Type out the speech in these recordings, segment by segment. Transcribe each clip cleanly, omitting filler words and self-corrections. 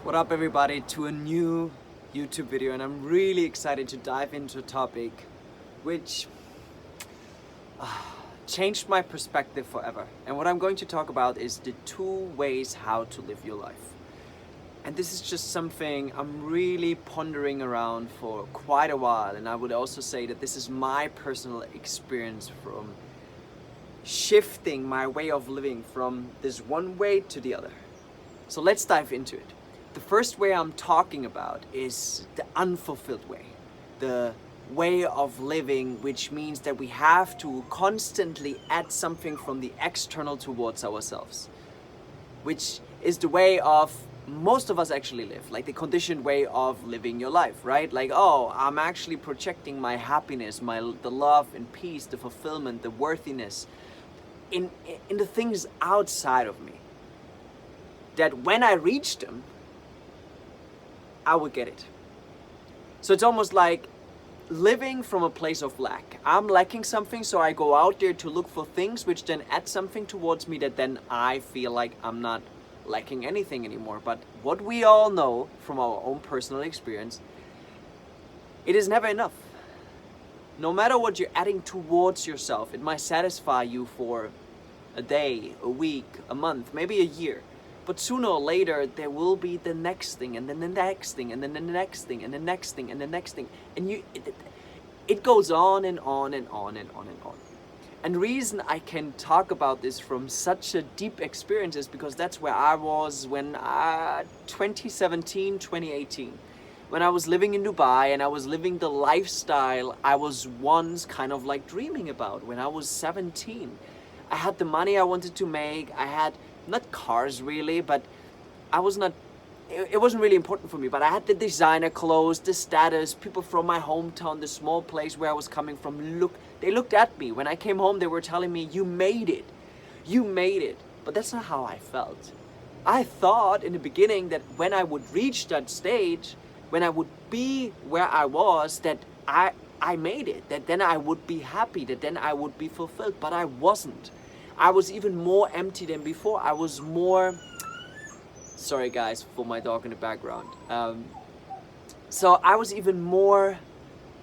What up everybody, to a new YouTube video, and I'm really excited to dive into a topic which changed my perspective forever. And what I'm going to talk about is the 2 ways how to live your life. And this is just something I'm really pondering around for quite a while, and I would also say that this is my personal experience from shifting my way of living from this one way to the other. So let's dive into it. The first way I'm talking about is the unfulfilled way. The way of living which means that we have to constantly add something from the external towards ourselves. Which is the way of most of us actually live, like the conditioned way of living your life, right? Like, oh, I'm actually projecting my happiness, the love and peace, the fulfillment, the worthiness in the things outside of me. That when I reach them, I would get it. So it's almost like living from a place of lack. I'm lacking something, so I go out there to look for things which then add something towards me that then I feel like I'm not lacking anything anymore. But what we all know from our own personal experience, it is never enough. No matter what you're adding towards yourself, it might satisfy you for a day, a week, a month, maybe a year. But sooner or later, there will be the next thing, and then the next thing, and then the next thing, and the next thing, and the next thing. And it goes on and on and on and on and on. And the reason I can talk about this from such a deep experience is because that's where I was when 2017, 2018. When I was living in Dubai and I was living the lifestyle I was once kind of like dreaming about when I was 17. I had the money I wanted to make. I had not cars really, but it wasn't really important for me, but I had the designer clothes, the status, people from my hometown, the small place where I was coming from, they looked at me. When I came home, they were telling me, you made it. You made it. But that's not how I felt. I thought in the beginning that when I would reach that stage, when I would be where I was, that I made it, that then I would be happy, that then I would be fulfilled, but I wasn't. I was even more empty than before. I was more, sorry guys for my dog in the background. So I was even more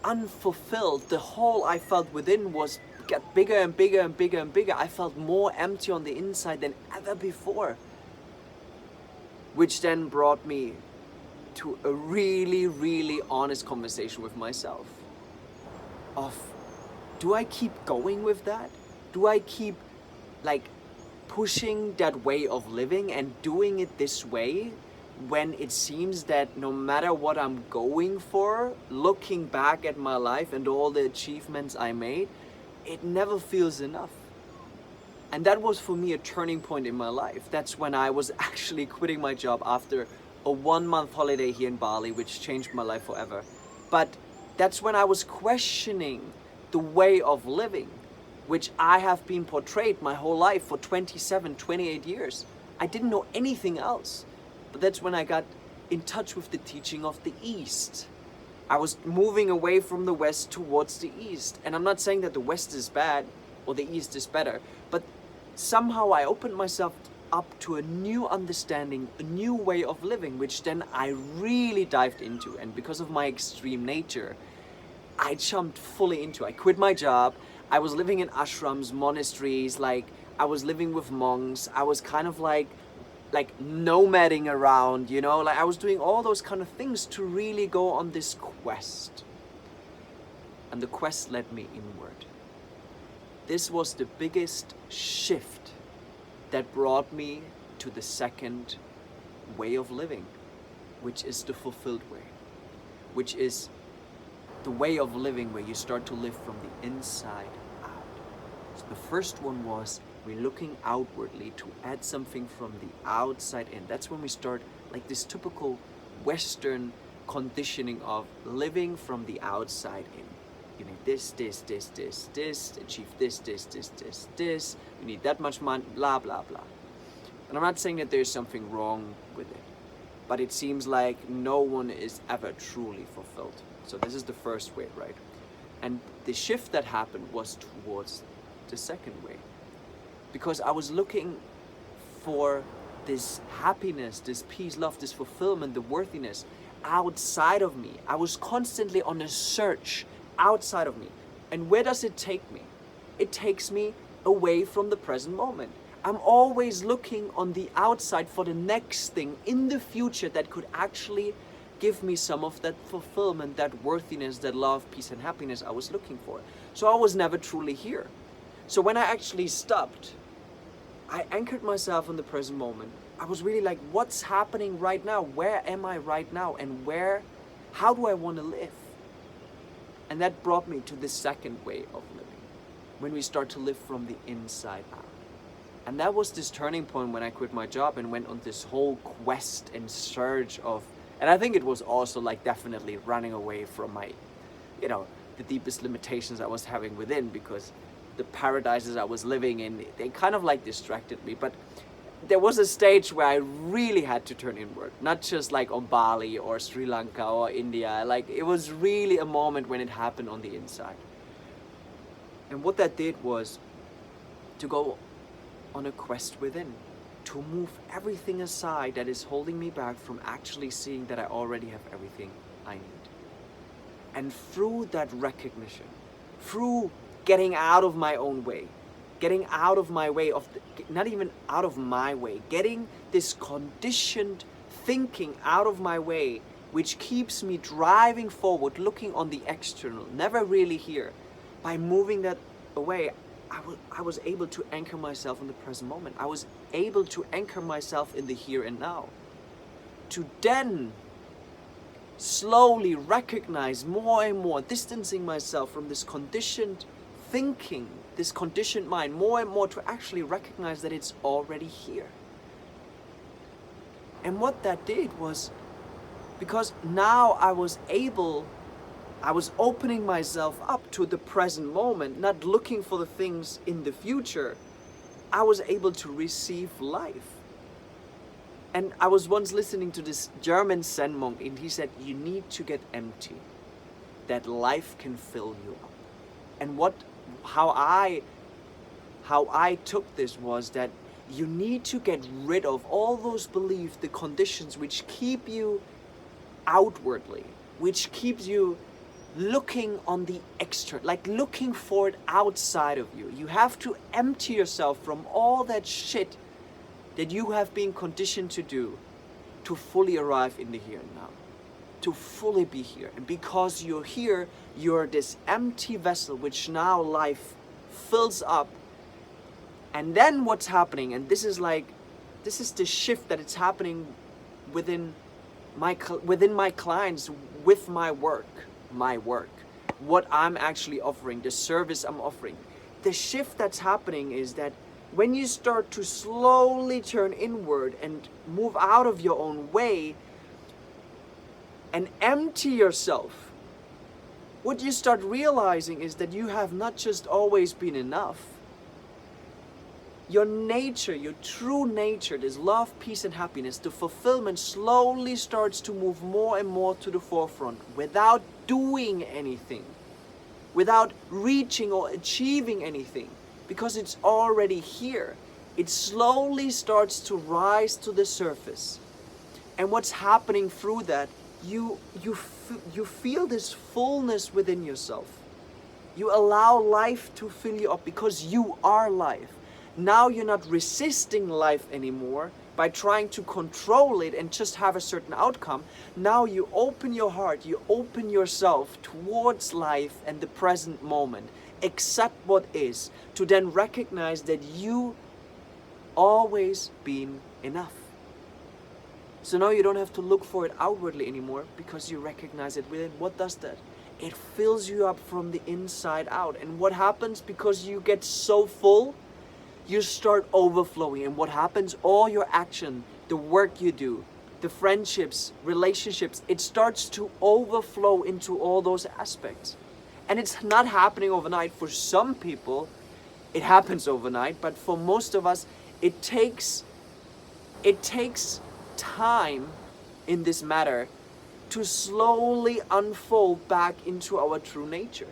unfulfilled. The hole I felt within got bigger and bigger and bigger and bigger. I felt more empty on the inside than ever before. Which then brought me to a really, really honest conversation with myself. Of, do I keep going with that? Do I keep like pushing that way of living and doing it this way when it seems that no matter what I'm going for, looking back at my life and all the achievements I made, it never feels enough? And that was for me a turning point in my life. That's when I was actually quitting my job after a 1-month holiday here in Bali, which changed my life forever. But that's when I was questioning the way of living, which I have been portrayed my whole life for 27, 28 years. I didn't know anything else. But that's when I got in touch with the teaching of the East. I was moving away from the West towards the East. And I'm not saying that the West is bad or the East is better, but somehow I opened myself up to a new understanding, a new way of living, which then I really dived into. And because of my extreme nature, I jumped fully into. I quit my job. I was living in ashrams, monasteries, like I was living with monks. I was kind of like nomading around, you know, like I was doing all those kind of things to really go on this quest. And the quest led me inward. This was the biggest shift that brought me to the second way of living, which is the fulfilled way, which is the way of living where you start to live from the inside out. So the first one was we're looking outwardly to add something from the outside in. That's when we start like this typical Western conditioning of living from the outside in. You need this, achieve this. You need that much money, blah, blah, blah. And I'm not saying that there's something wrong with it, but it seems like no one is ever truly fulfilled. So this is the first way, right? And the shift that happened was towards the second way. Because I was looking for this happiness, this peace, love, this fulfillment, the worthiness outside of me. I was constantly on a search outside of me. And where does it take me? It takes me away from the present moment. I'm always looking on the outside for the next thing in the future that could actually give me some of that fulfillment, that worthiness, that love, peace and happiness I was looking for. So I was never truly here. So when I actually stopped, I anchored myself in the present moment. I was really like, what's happening right now? Where am I right now? And how do I want to live? And that brought me to the second way of living, when we start to live from the inside out. And that was this turning point when I quit my job and went on this whole quest and search of, and I think it was also like definitely running away from my, the deepest limitations I was having within, because the paradises I was living in, they kind of like distracted me. But there was a stage where I really had to turn inward, not just like on Bali or Sri Lanka or India. Like, it was really a moment when it happened on the inside. And what that did was to go on a quest within, to move everything aside that is holding me back from actually seeing that I already have everything I need. And through that recognition, through getting out of my own way, getting out of my way of, not even out of my way, getting this conditioned thinking out of my way, which keeps me driving forward, looking on the external, never really here. By moving that away, I was able to anchor myself in the present moment. I was able to anchor myself in the here and now. To then slowly recognize more and more, distancing myself from this conditioned thinking, this conditioned mind, more and more, to actually recognize that it's already here. And what that did was, because now I was opening myself up to the present moment, not looking for the things in the future. I was able to receive life. And I was once listening to this German Zen monk, and he said, you need to get empty, that life can fill you up. And how I took this was that you need to get rid of all those beliefs, the conditions which keep you outwardly, which keeps you looking on the external, like looking for it outside of you. You have to empty yourself from all that shit that you have been conditioned to do, to fully arrive in the here and now, to fully be here. And because you're here, you're this empty vessel which now life fills up. And then what's happening, and this is the shift that it's happening within my clients, with my work, what I'm actually offering, the service I'm offering. The shift that's happening is that when you start to slowly turn inward and move out of your own way and empty yourself, what you start realizing is that you have not just always been enough. Your nature, your true nature, this love, peace and happiness, the fulfillment slowly starts to move more and more to the forefront without doing anything, without reaching or achieving anything, because it's already here. It slowly starts to rise to the surface. And what's happening through that, you feel this fullness within yourself. You allow life to fill you up because you are life. Now you're not resisting life anymore by trying to control it and just have a certain outcome. Now you open your heart, you open yourself towards life and the present moment. Accept what is, to then recognize that you always been enough. So now you don't have to look for it outwardly anymore, because you recognize it within. What does that? It fills you up from the inside out. And what happens, because you get so full, you start overflowing. And what happens? All your action, the work you do, the friendships, relationships, it starts to overflow into all those aspects. And it's not happening overnight. For some people, it happens overnight. But for most of us, it takes time in this matter to slowly unfold back into our true nature.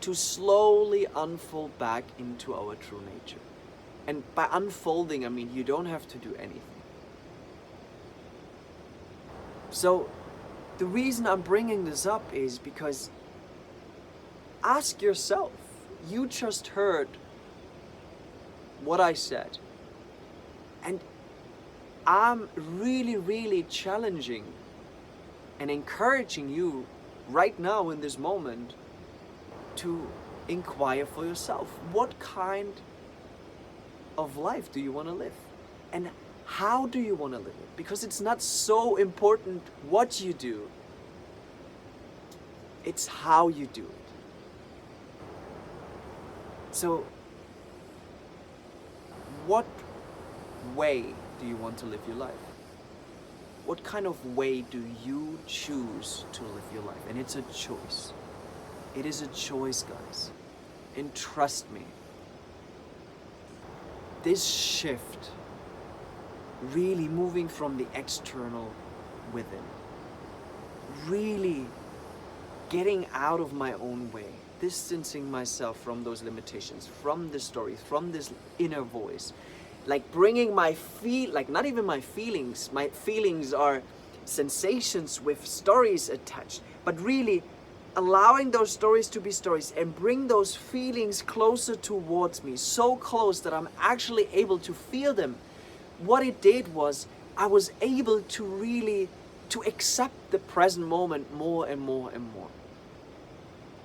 To slowly unfold back into our true nature. And by unfolding, I mean you don't have to do anything. So the reason I'm bringing this up is because ask yourself, you just heard what I said. And I'm really challenging and encouraging you right now in this moment to inquire for yourself. What kind of life do you want to live? And how do you want to live it? Because it's not so important what you do, it's how you do it. So, what way do you want to live your life? What kind of way do you choose to live your life? And it's a choice. It is a choice, guys. And trust me, this shift, really moving from the external within, really getting out of my own way, distancing myself from those limitations, from the stories, from this inner voice, like bringing my not even my feelings are sensations with stories attached, but really allowing those stories to be stories and bring those feelings closer towards me, so close that I'm actually able to feel them. What it did was I was able to really to accept the present moment more and more and more.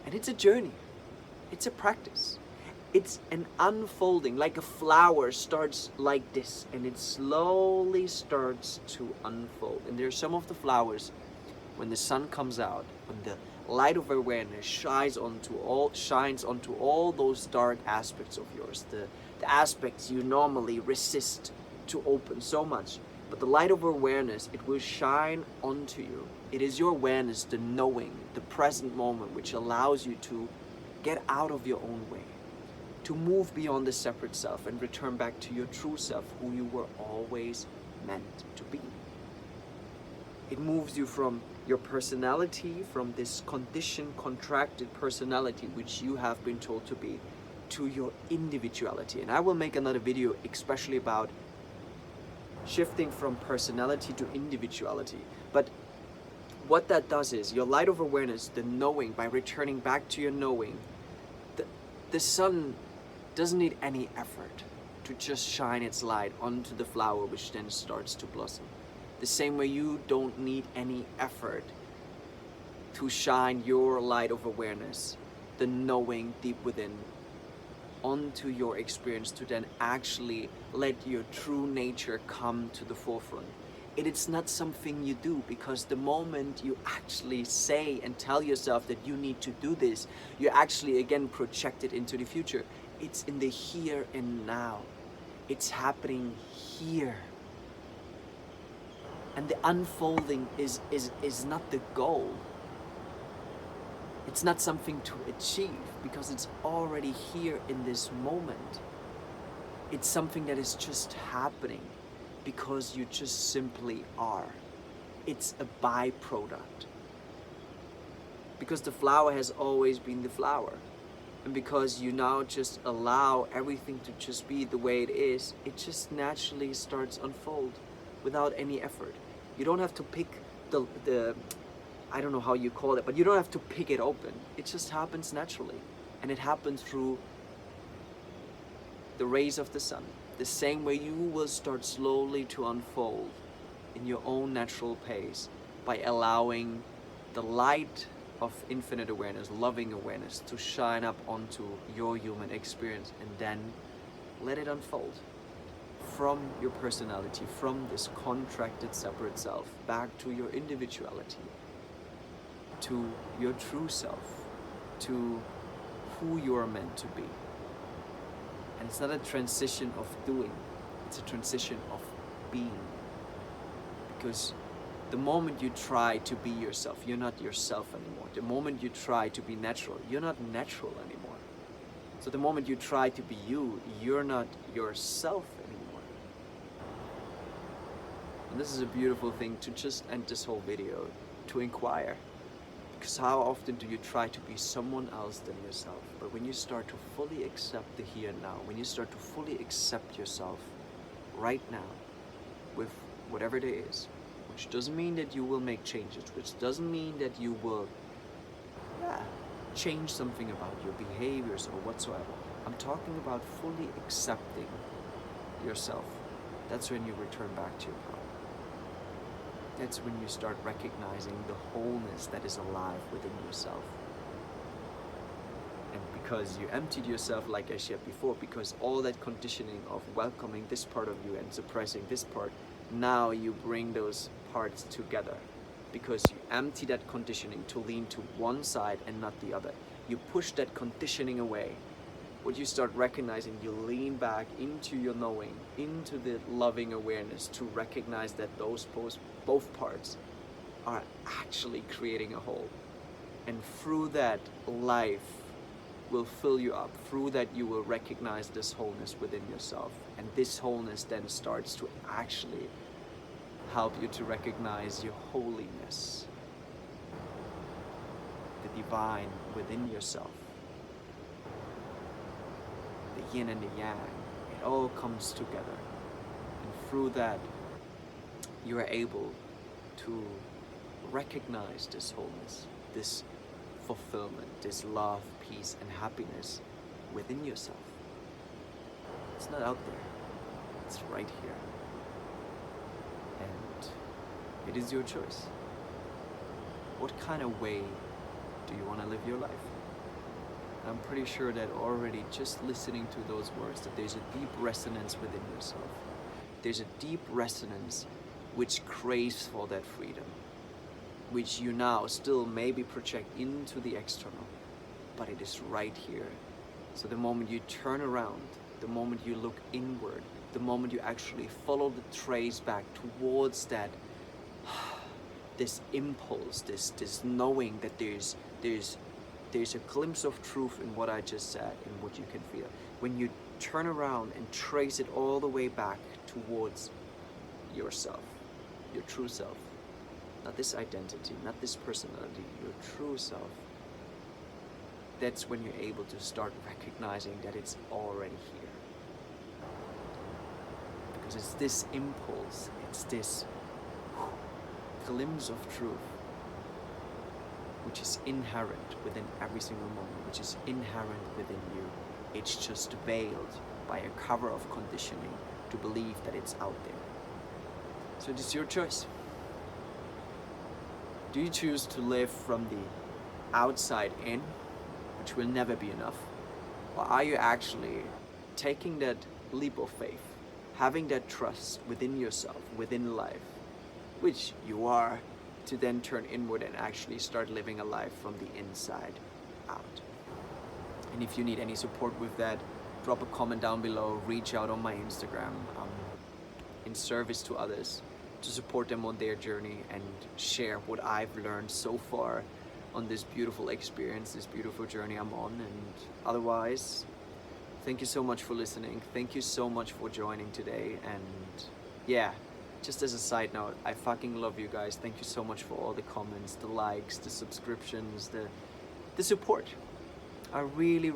And it's a journey. It's a practice. It's an unfolding, like a flower starts like this and it slowly starts to unfold. And there's some of the flowers, when the sun comes out, when the light of awareness shines onto all those dark aspects of yours, the aspects you normally resist to open so much. But the light of awareness, it will shine onto you. It is your awareness, the knowing, the present moment, which allows you to get out of your own way, to move beyond the separate self and return back to your true self, who you were always meant to be. It moves you from your personality, from this conditioned, contracted personality which you have been told to be, to your individuality. And I will make another video especially about shifting from personality to individuality. But what that does is, your light of awareness, the knowing, by returning back to your knowing, the sun doesn't need any effort to just shine its light onto the flower, which then starts to blossom. The same way you don't need any effort to shine your light of awareness, the knowing deep within, onto your experience to then actually let your true nature come to the forefront. It's not something you do, because the moment you actually say and tell yourself that you need to do this, you actually again project it into the future. It's in the here and now. It's happening here. And the unfolding is not the goal. It's not something to achieve, because it's already here in this moment. It's something that is just happening because you just simply are. It's a byproduct. Because the flower has always been the flower. And because you now just allow everything to just be the way it is, it just naturally starts unfold without any effort. You don't have to pick the I don't know how you call it, but you don't have to pick it open. It just happens naturally. And it happens through the rays of the sun. The same way you will start slowly to unfold in your own natural pace, by allowing the light of infinite awareness, loving awareness, to shine up onto your human experience, and then let it unfold from your personality, from this contracted separate self, back to your individuality, to your true self, to who you are meant to be. And it's not a transition of doing, it's a transition of being. Because the moment you try to be yourself, you're not yourself anymore. The moment you try to be natural, you're not natural anymore. So the moment you try to be you, you're not yourself anymore. And this is a beautiful thing to just end this whole video, to inquire. Because how often do you try to be someone else than yourself? But when you start to fully accept the here and now, when you start to fully accept yourself right now with whatever it is, which doesn't mean that you will make changes, which doesn't mean that you will change something about your behaviors or whatsoever. I'm talking about fully accepting yourself. That's when you return back to your power. That's when you start recognizing the wholeness that is alive within yourself. And because you emptied yourself, like I shared before, because all that conditioning of welcoming this part of you and suppressing this part, now you bring those parts together. Because you empty that conditioning to lean to one side and not the other. You push that conditioning away. What you start recognizing, you lean back into your knowing, into the loving awareness to recognize that those both parts are actually creating a whole. And through that, life will fill you up. Through that, you will recognize this wholeness within yourself. And this wholeness then starts to actually help you to recognize your holiness, the divine within yourself, the yin and the yang. It all comes together, and through that you are able to recognize this wholeness, this fulfillment, this love, peace and happiness within yourself. It's not out there, it's right here. And it is your choice. What kind of way do you want to live your life? I'm pretty sure that already just listening to those words, that there's a deep resonance within yourself. There's a deep resonance which craves for that freedom, which you now still maybe project into the external, but it is right here. So the moment you turn around, the moment you look inward, the moment you actually follow the trace back towards that, this impulse, this knowing that there's a glimpse of truth in what I just said and what you can feel. When you turn around and trace it all the way back towards yourself, your true self, not this identity, not this personality, your true self, that's when you're able to start recognizing that it's already here. Because it's this impulse, it's this glimpse of truth which is inherent within every single moment, which is inherent within you. It's just veiled by a cover of conditioning to believe that it's out there. So it is your choice. Do you choose to live from the outside in, which will never be enough? Or are you actually taking that leap of faith, having that trust within yourself, within life, which you are, to then turn inward and actually start living a life from the inside out? And if you need any support with that, drop a comment down below, reach out on my Instagram. In service to others, to support them on their journey and share what I've learned so far on this beautiful experience, this beautiful journey I'm on. And otherwise, thank you so much for listening. Thank you so much for joining today. And yeah, just as a side note, I fucking love you guys. Thank you so much for all the comments, the likes, the subscriptions, the support. I really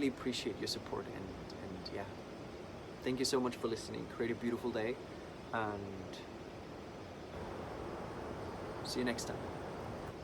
appreciate your support, and yeah. Thank you so much for listening. Create a beautiful day, and see you next time.